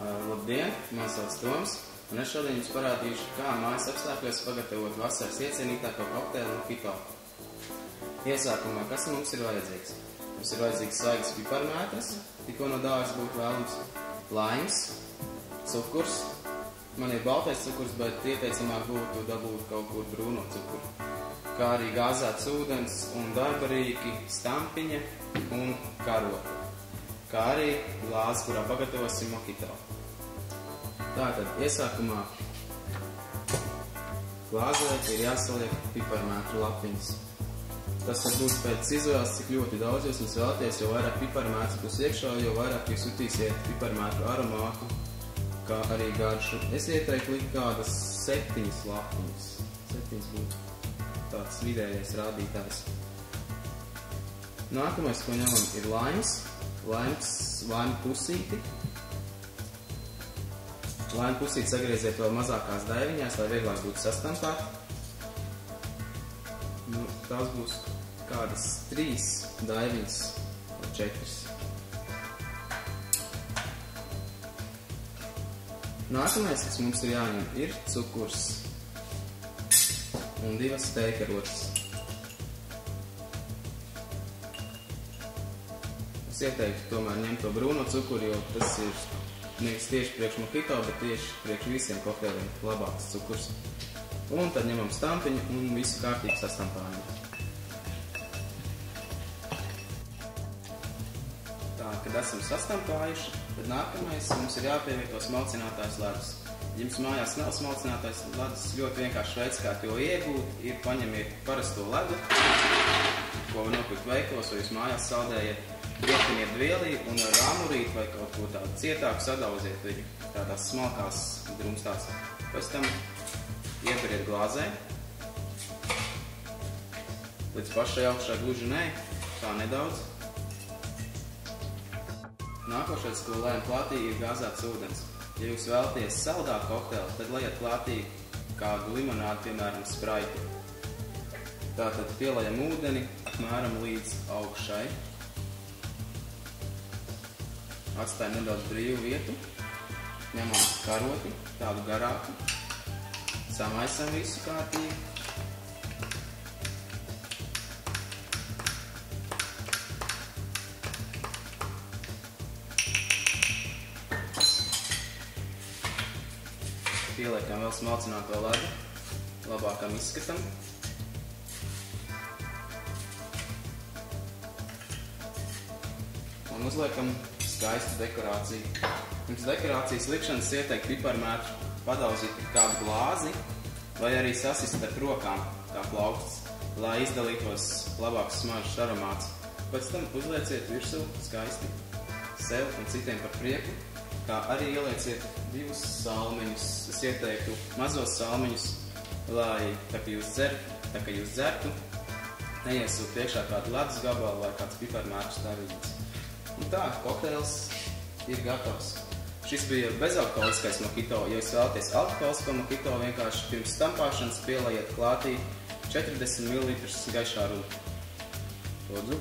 Labdien, man sauc Toms, un es šodien jums parādīšu, kā mājas apstākļos pagatavot vasaras iecienītāko kokteili Mojito. Iesākumā, kas mums ir vajadzīgs? Mums ir vajadzīgs svaigas piparmētras, tikko no dārza būtu vēlams, laims, cukurs. Man ir baltais cukurs, bet ieteicamāk būtu dabūt kaut kur brūno cukuru. Kā arī gāzēts ūdens un darba rīki, stampiņa un karota. Kā arī glāze, kurā pagatavosim Mojito. Tātad, iesākumā glāzē ir jāsaliek piparmētru lapiņas. Tas var būt pēc izvēles, cik ļoti daudz jūs vēlaties, jo vairāk piparmētru būs iekšā, jo vairāk jūs jutīsiet piparmētru aromātu, kā arī garšu. Es ieteiktu likt kādas 7 lapiņas. 7 būtu tāds vidējais rādītājs. Nākamais, ko ņemam, ir laims. Laimu pusīti. Laimu pusīti sagrieziet vēl mazākās daiviņās, lai vieglāk būtu sastampāt. Tās būs kādas 3 daiviņas vai 4. Nākamais, kas mums ir jāņem, ir cukurs un 2 steikarotas. Es ieteiktu tomēr ņemt to brūno cukuru, jo tas ir nevis tieši priekš Mojito, bet tieši priekš visiem kokteiliem labāks cukurs. Un tad ņemam stampiņu un visu kārtīgi sastampājam. Tā, kad esam sastampājuši, tad nākamais mums ir jāpievieto smalcinātājs ledus. Ja jums mājās nav smalcinātājs ledus, ļoti vienkārši veids, kā to iegūt, ir paņemiet parasto ledu, ko var nopirkt veikalos, vai jūs mājās saldējat. Ietiniet vielī un ar āmurīti vai kaut ko tādu cietāku sadauziet viņu tādās smalkās drumstās. Pēc tam ieberiet glāzē. Līdz pašai augšā gluži nē, tā nedaudz. Nākošais, ko lejam klātī, ir gāzēts ūdens. Ja jūs vēlaties saldāku kokteili, tad lejat klātī kādu limonādu, piemēram, spraitu. Tātad pielejam ūdeni apmēram līdz augšai. Atstājam nedaudz brīvu vietu, ņemam karoti, tādu garāku, samaisam visu kārtīgi. Pieliekam vēl smalcināto ledu, labākam izskatam. Un uzliekam skaistu dekorāciju. Pirms dekorācijas likšanas ieteiktu piparmētru padauzīt kādu glāzi vai arī sasist ar rokām kā plauksts, lai izdalītos labāks smaržas aromāts. Pēc tam uzlieciet virsū skaisti sev un citiem par prieku, kā arī ielieciet 2 salmiņus. Es ieteiktu mazos salmiņus, lai tā kā jūs dzertu, neiesūt iekšā kādu ledus gabalu vai kāds piparmētru staviņas. Un tā, kokteils ir gatavs. Šis bija bezalkoholiskais Mojito. Ja jūs vēlaties alkoholisko Mojito, vienkārši pirms stampāšanas pielejiet klātī 40 ml gaišā rūku. Lūdzu.